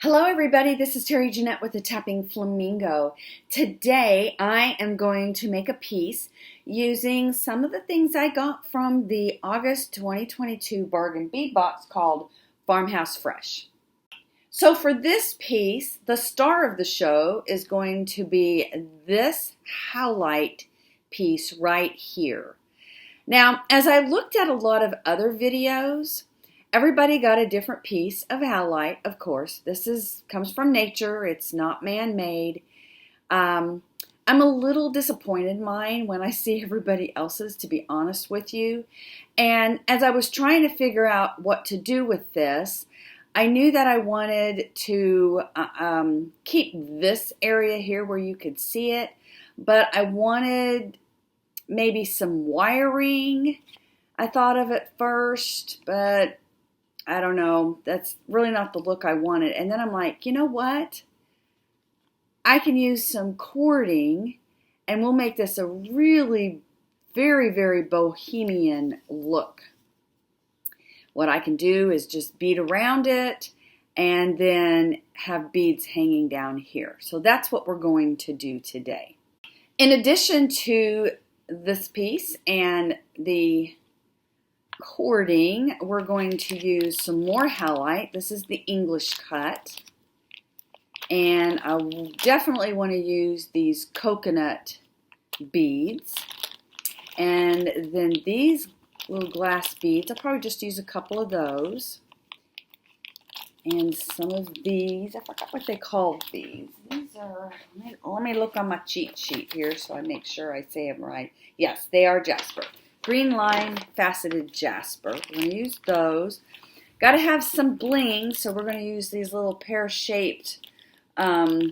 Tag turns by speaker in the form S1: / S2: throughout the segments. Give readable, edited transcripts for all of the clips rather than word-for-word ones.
S1: Hello everybody, this is Terry Jeanette with the Tapping Flamingo. Today I am going to make a piece using some of the things I got from the August 2022 Bargain Bead Box called Farmhouse Fresh. So for this piece, the star of the show is going to be this howlite piece right here. Now, as I looked at a lot of other videos, everybody got a different piece of howlite, of course. This comes from nature. It's not man-made. I'm a little disappointed in mine when I see everybody else's, to be honest with you. And as I was trying to figure out what to do with this, I knew that I wanted to keep this area here where you could see it, but I wanted maybe some wiring. I thought of it first, but I don't know, that's really not the look I wanted. And then I'm like, you know what? I can use some cording and we'll make this a really very, very bohemian look. What I can do is just bead around it and then have beads hanging down here. So that's what we're going to do today. In addition to this piece and the cording, we're going to use some more howlite. This is the English cut, and I definitely want to use these coconut beads, and then these little glass beads, I'll probably just use a couple of those, and some of these, I forgot what they called these. These are, let me look on my cheat sheet here so I make sure I say them right. Yes, they are jasper. Green line faceted jasper. We're going to use those. Got to have some bling, so we're going to use these little pear-shaped, I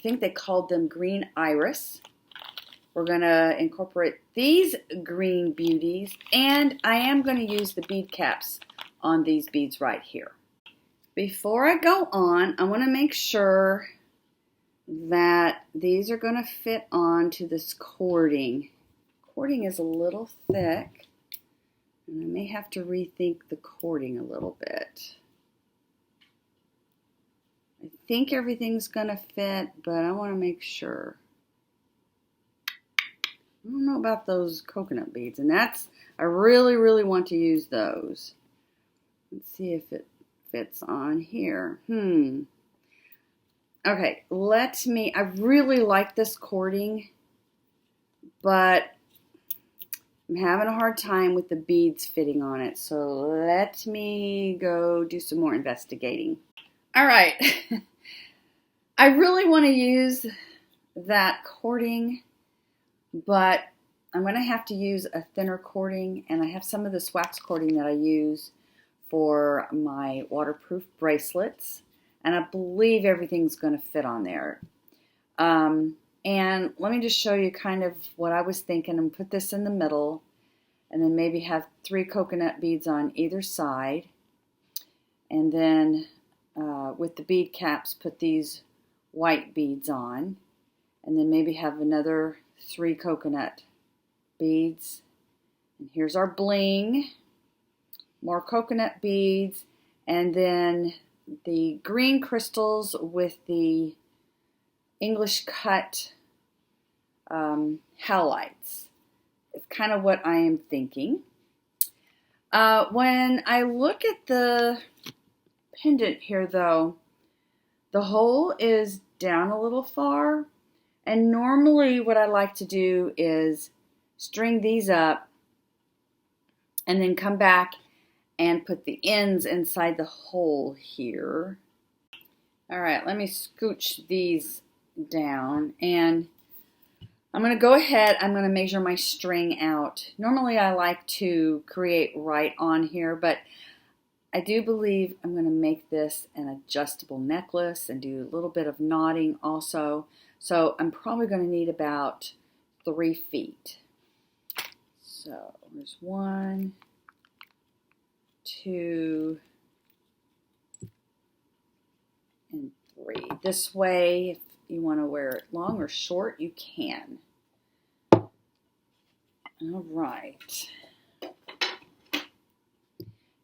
S1: think they called them green iris. We're going to incorporate these green beauties, and I am going to use the bead caps on these beads right here. Before I go on, I want to make sure that these are going to fit onto this cording. Cording is a little thick, and I may have to rethink the cording a little bit. I think everything's going to fit, but I want to make sure. I don't know about those coconut beads, and I really, really want to use those. Let's see if it fits on here. Okay, I really like this cording, but I'm having a hard time with the beads fitting on it, so let me go do some more investigating. All right, I really want to use that cording, but I'm going to have to use a thinner cording, and I have some of this wax cording that I use for my waterproof bracelets, and I believe everything's going to fit on there. And let me just show you kind of what I was thinking, and put this in the middle, and then maybe have 3 coconut beads on either side. And then with the bead caps, put these white beads on. And then maybe have another 3 coconut beads. And here's our bling. More coconut beads. And then the green crystals with the English cut howlites. It's kind of what I am thinking. When I look at the pendant here, though, the hole is down a little far, and normally what I like to do is string these up and then come back and put the ends inside the hole here. All right, let me scooch these down, and I'm going to go ahead, I'm going to measure my string out. Normally I like to create right on here, but I do believe I'm going to make this an adjustable necklace and do a little bit of knotting also. So I'm probably going to need about 3 feet. So there's 1, 2, and 3. This way, if you want to wear it long or short, you can. All right.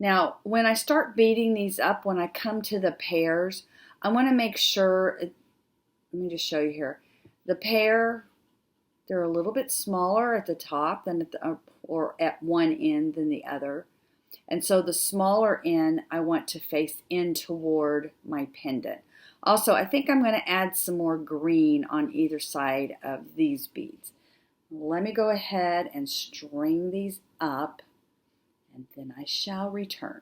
S1: Now, when I start beading these up, when I come to the pairs, I want to make sure, let me just show you here. The pair, they're a little bit smaller at the top than at the, or at one end than the other. And so the smaller end, I want to face in toward my pendant. Also, I think I'm going to add some more green on either side of these beads. Let me go ahead and string these up, and then I shall return.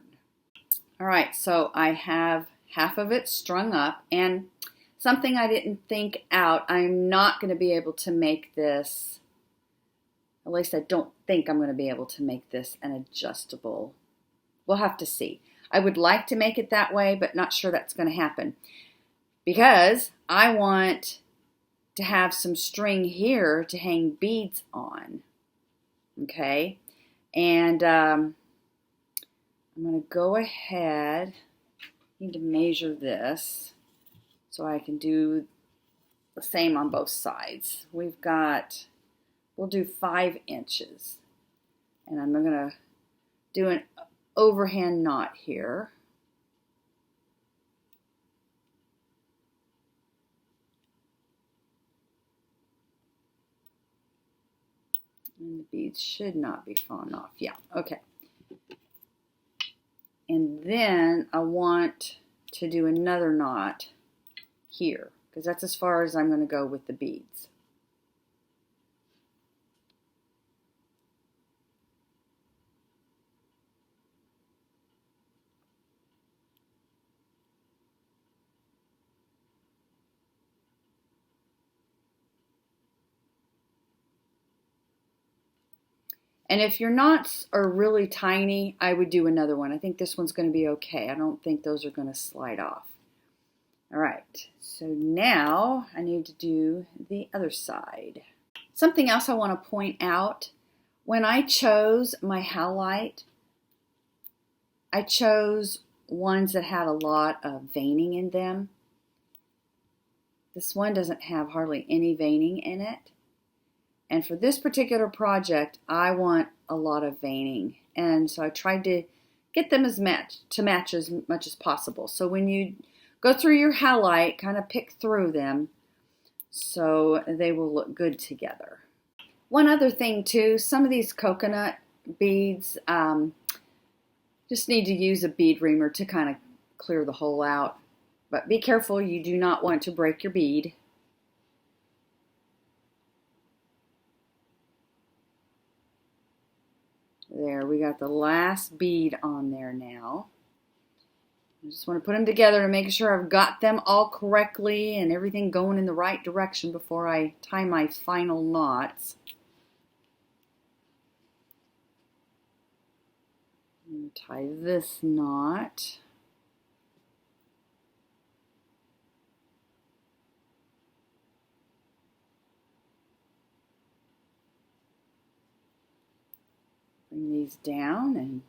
S1: All right, so I have half of it strung up, and something I didn't think out, I'm not going to be able to make this, at least I don't think I'm going to be able to make this an adjustable. We'll have to see. I would like to make it that way, but not sure that's going to happen, because I want to have some string here to hang beads on. Okay, and I'm going to go ahead, need to measure this so I can do the same on both sides. We'll do 5 inches, and I'm going to do an overhand knot here. And the beads should not be falling off. Yeah, okay. And then I want to do another knot here, because that's as far as I'm going to go with the beads. And if your knots are really tiny, I would do another one. I think this one's going to be okay. I don't think those are going to slide off. All right, so now I need to do the other side. Something else I want to point out, when I chose my howlite, I chose ones that had a lot of veining in them. This one doesn't have hardly any veining in it. And for this particular project, I want a lot of veining. And so I tried to get them to match as much as possible. So when you go through your howlite, kind of pick through them so they will look good together. One other thing too, some of these coconut beads just need to use a bead reamer to kind of clear the hole out. But be careful, you do not want to break your bead. There, we got the last bead on there now. I just want to put them together to make sure I've got them all correctly and everything going in the right direction before I tie my final knots. I'm going to tie this knot. Bring these down and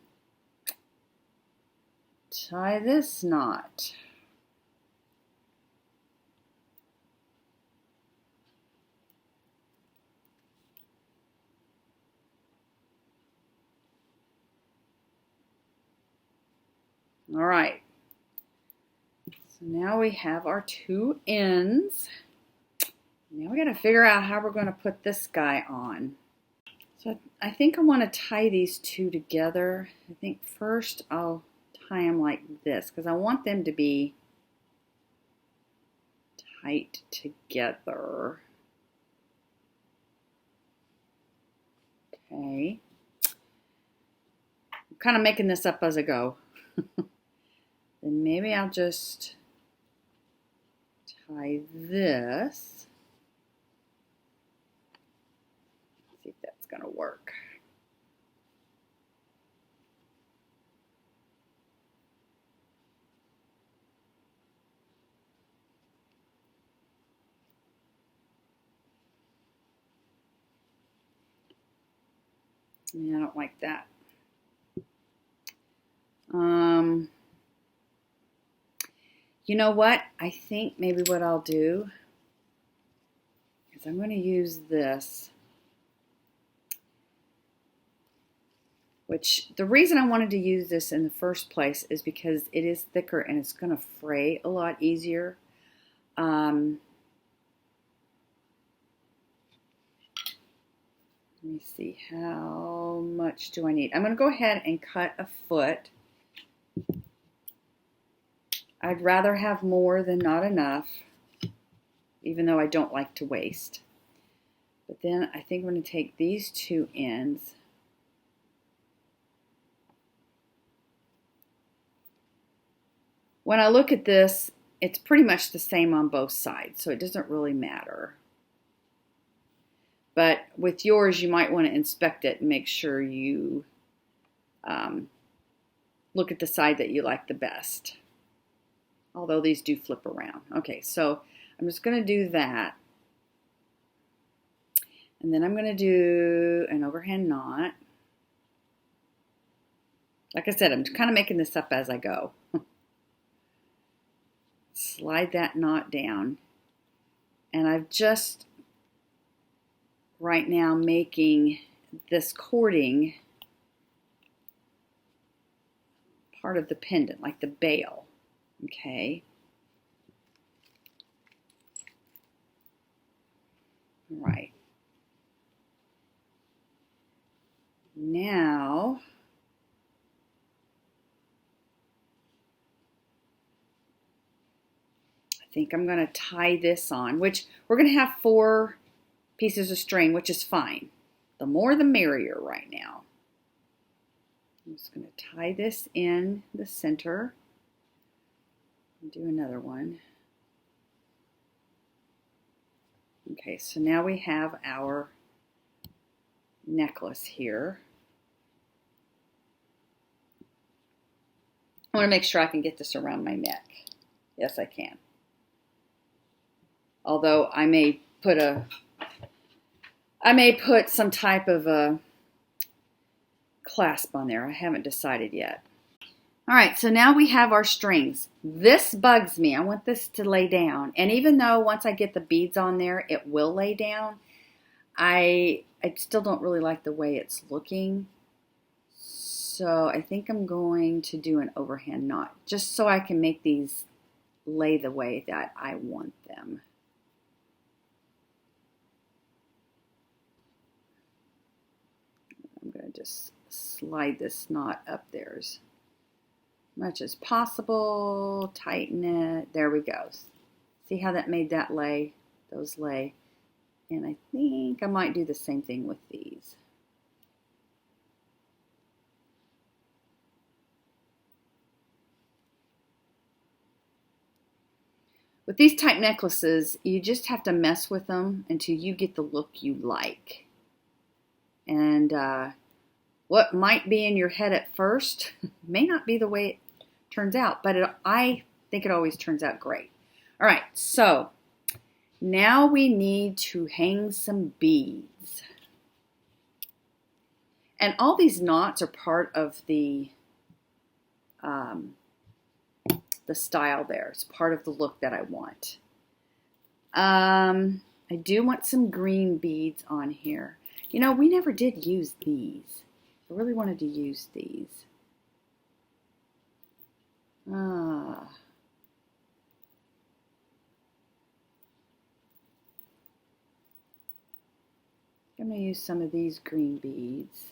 S1: tie this knot. All right. So now we have our 2 ends. Now we got to figure out how we're going to put this guy on. So I think I want to tie these 2 together. I think first I'll tie them like this because I want them to be tight together. Okay. I'm kind of making this up as I go. Then maybe I'll just tie this. See if that's going to work. Yeah, I don't like that. You know what? I think maybe what I'll do is I'm going to use this which the reason I wanted to use this in the first place is because it is thicker and it's going to fray a lot easier. Let me see, how much do I need? I'm going to go ahead and cut a foot. I'd rather have more than not enough, even though I don't like to waste. But then I think I'm going to take these two ends. When I look at this, it's pretty much the same on both sides, so it doesn't really matter. But with yours, you might want to inspect it and make sure you look at the side that you like the best. Although these do flip around. Okay, so I'm just going to do that. And then I'm going to do an overhand knot. Like I said, I'm kind of making this up as I go. Slide that knot down. And I've just right now making this cording part of the pendant, like the bail. Okay. All right. Now, I think I'm going to tie this on, which we're going to have 4 pieces of string, which is fine. The more the merrier right now. I'm just going to tie this in the center. And do another one. Okay, so now we have our necklace here. I want to make sure I can get this around my neck. Yes, I can. Although I may put some type of a clasp on there. I haven't decided yet. All right, so now we have our strings. This bugs me. I want this to lay down. And even though once I get the beads on there, it will lay down, I still don't really like the way it's looking. So I think I'm going to do an overhand knot just so I can make these lay the way that I want them. I'm going to just slide this knot up there as much as possible, tighten it. There we go. See how that made that lay? Those lay. And I think I might do the same thing with these. With these type necklaces, you just have to mess with them until you get the look you like. And what might be in your head at first may not be the way it turns out, but I think it always turns out great. All right, so now we need to hang some beads. And all these knots are part of the style there. It's part of the look that I want. I do want some green beads on here. You know, we never did use these. I really wanted to use these. I'm going to use some of these green beads.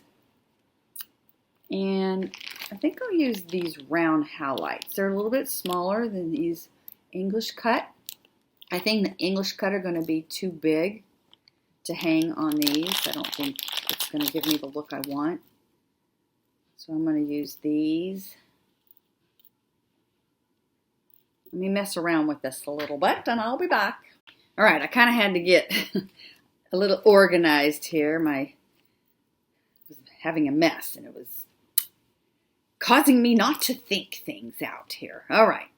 S1: And I think I'll use these round howlites. They're a little bit smaller than these English cut. I think the English cut are going to be too big to hang on these. I don't think it's going to give me the look I want. So I'm going to use these. Let me mess around with this a little bit and I'll be back. All right, I kind of had to get a little organized here. I was having a mess and it was causing me not to think things out here. All right,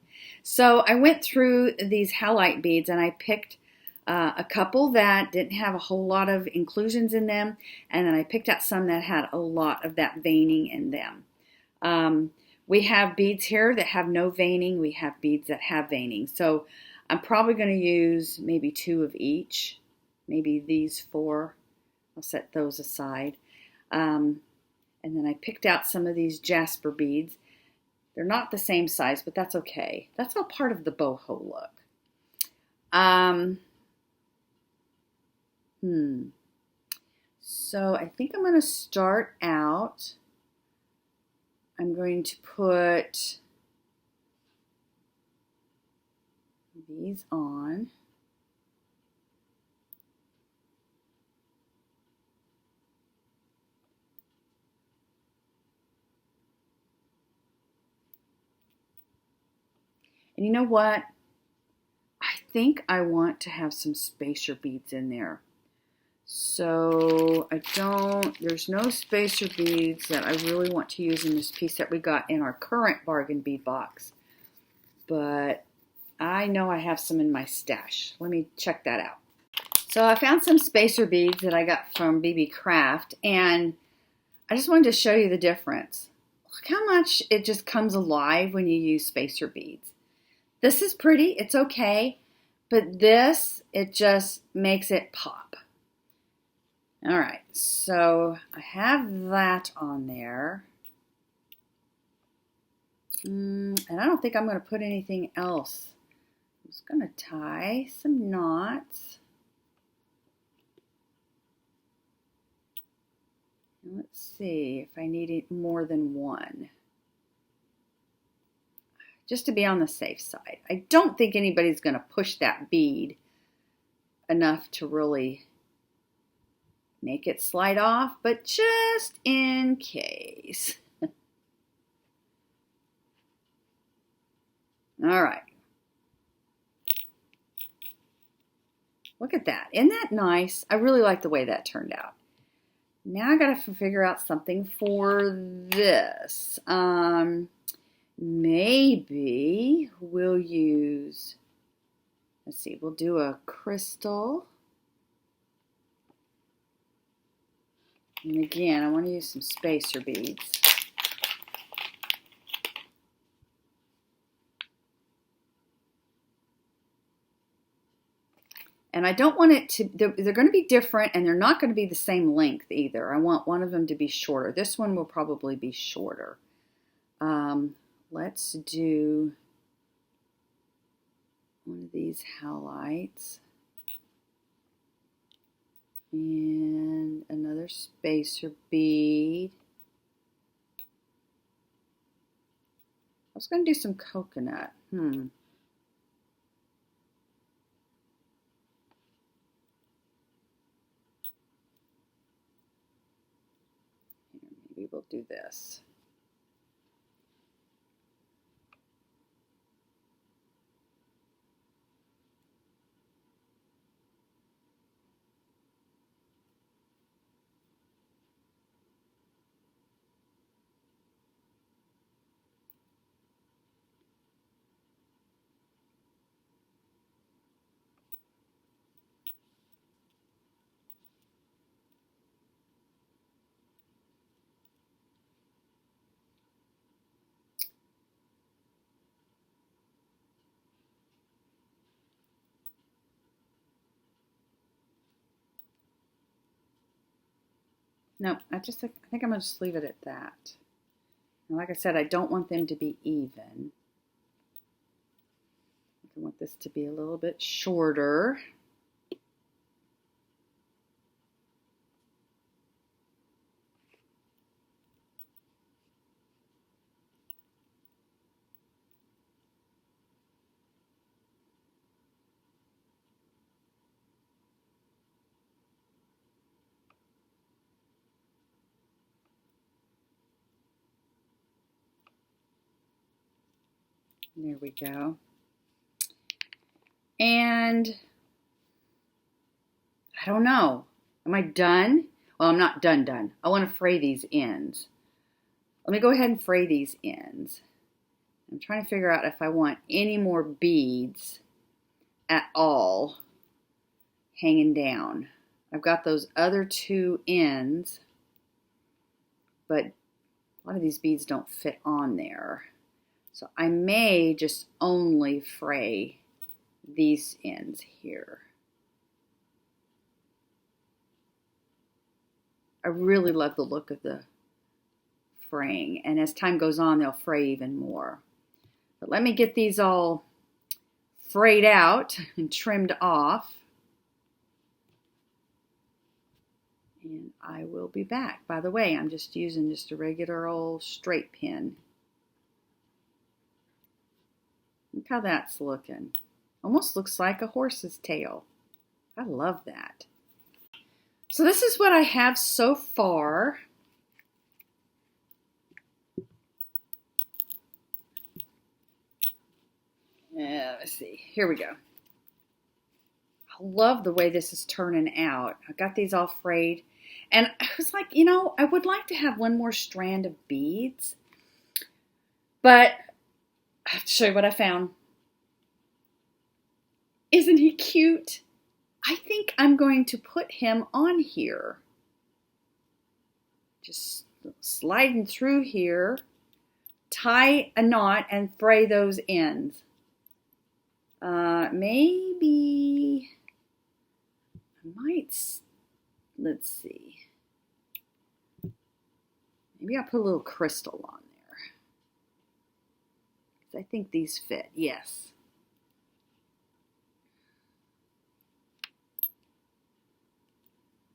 S1: so I went through these howlite beads and I picked a couple that didn't have a whole lot of inclusions in them, and then I picked out some that had a lot of that veining in them. We have beads here that have no veining. We have beads that have veining. So I'm probably going to use maybe 2 of each, maybe these 4. I'll set those aside. And then I picked out some of these jasper beads. They're not the same size, but that's okay. That's all part of the boho look. So I think I'm going to start out. I'm going to put these on. And you know what? I think I want to have some spacer beads in there. So there's no spacer beads that I really want to use in this piece that we got in our current bargain bead box. But I know I have some in my stash. Let me check that out. So I found some spacer beads that I got from BB Craft, and I just wanted to show you the difference. Look how much it just comes alive when you use spacer beads. This is pretty, it's okay, but this, it just makes it pop. All right, so I have that on there. And I don't think I'm going to put anything else. I'm just going to tie some knots. And let's see if I need more than one. Just to be on the safe side. I don't think anybody's going to push that bead enough to really make it slide off, but just in case. All right. Look at that. Isn't that nice? I really like the way that turned out. Now I got to figure out something for this. Maybe we'll use, let's see, we'll do a crystal. And again, I want to use some spacer beads. And I don't want it to, they're going to be different, and they're not going to be the same length either. I want one of them to be shorter. This one will probably be shorter. Let's do one of these halides. And another spacer bead. I was going to do some coconut. Maybe we'll do this. No, I think I'm going to just leave it at that. And like I said, I don't want them to be even. I want this to be a little bit shorter. There we go. And I don't know. Am I done? Well, I'm not done. I want to fray these ends. Let me go ahead and fray these ends. I'm trying to figure out if I want any more beads at all hanging down. I've got those other two ends, but a lot of these beads don't fit on there. So I may just only fray these ends here. I really love the look of the fraying. And as time goes on, they'll fray even more. But let me get these all frayed out and trimmed off. And I will be back. By the way, I'm just using just a regular old straight pin. Look how that's looking. Almost looks like a horse's tail. I love that. So this is what I have so far. Let's see. Here we go. I love the way this is turning out. I got these all frayed. And I was like, you know, I would like to have one more strand of beads. But I have to show you what I found. Isn't he cute? I think I'm going to put him on here. Just sliding through here. Tie a knot and fray those ends. Maybe I might, let's see. Maybe I'll put a little crystal on there. 'Cause I think these fit, yes.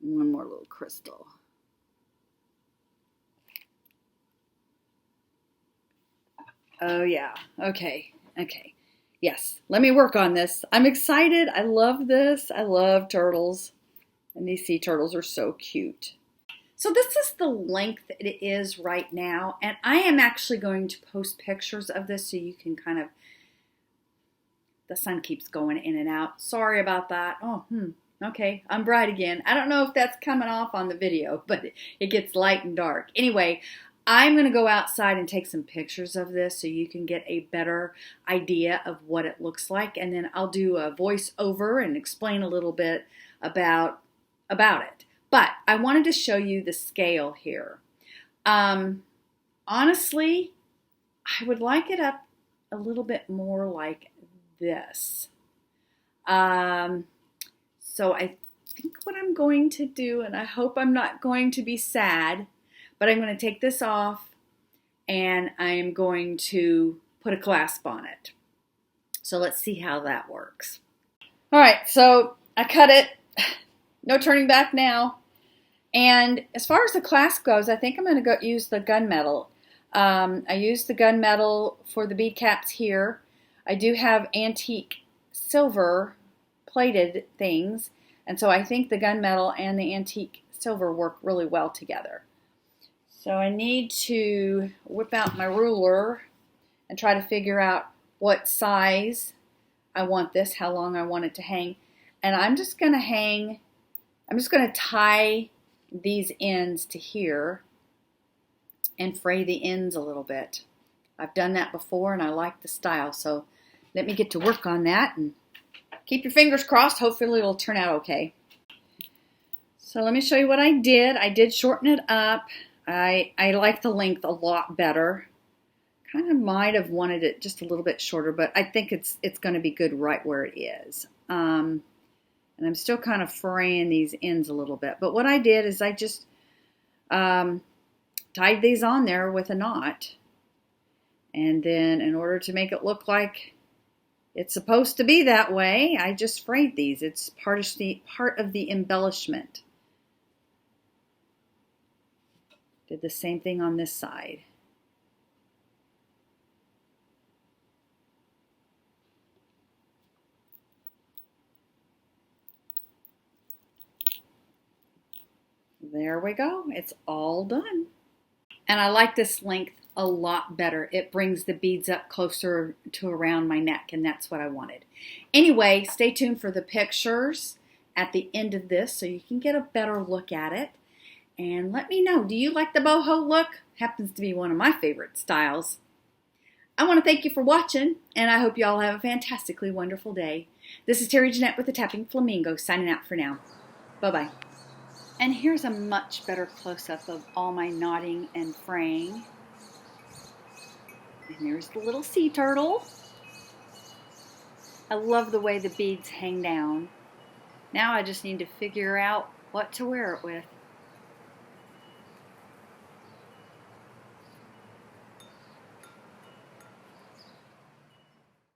S1: One more little crystal. Oh yeah, okay. Yes, let me work on this. I'm excited. I love this. I love turtles. And these sea turtles are so cute. So this is the length it is right now. And I am actually going to post pictures of this so you can kind of, the sun keeps going in and out. Sorry about that. Okay, I'm bright again. I don't know if that's coming off on the video, but it gets light and dark. Anyway, I'm going to go outside and take some pictures of this so you can get a better idea of what it looks like. And then I'll do a voiceover and explain a little bit about it. But I wanted to show you the scale here. Honestly, I would like it up a little bit more like this. So I think what I'm going to do, and I hope I'm not going to be sad, but I'm going to take this off and I'm going to put a clasp on it. So let's see how that works. All right, so I cut it. No turning back now. And as far as the clasp goes, I think I'm going to go use the gunmetal. I used the gunmetal for the bead caps here. I do have antique silver plated things, and so I think the gunmetal and the antique silver work really well together. So I need to whip out my ruler and try to figure out what size I want this, how long I want it to hang. And I'm just going to tie these ends to here and fray the ends a little bit. I've done that before and I like the style, so let me get to work on that and keep your fingers crossed. Hopefully it'll turn out okay. So let me show you what I did. I did shorten it up. I like the length a lot better. Kind of might have wanted it just a little bit shorter, but I think it's going to be good right where it is. And I'm still kind of fraying these ends a little bit. But what I did is I just tied these on there with a knot. And then in order to make it look like it's supposed to be that way, I just frayed these. It's part of the embellishment. Did the same thing on this side. There we go. It's all done. And I like this length a lot better. It brings the beads up closer to around my neck, and that's what I wanted. Anyway, stay tuned for the pictures at the end of this so you can get a better look at it. And let me know, do you like the boho look? Happens to be one of my favorite styles. I want to thank you for watching, and I hope you all have a fantastically wonderful day. This is Terry Jeanette with the Tapping Flamingo signing out for now. Bye-bye. And here's a much better close-up of all my knotting and fraying. And there's the little sea turtle. I love the way the beads hang down. Now I just need to figure out what to wear it with.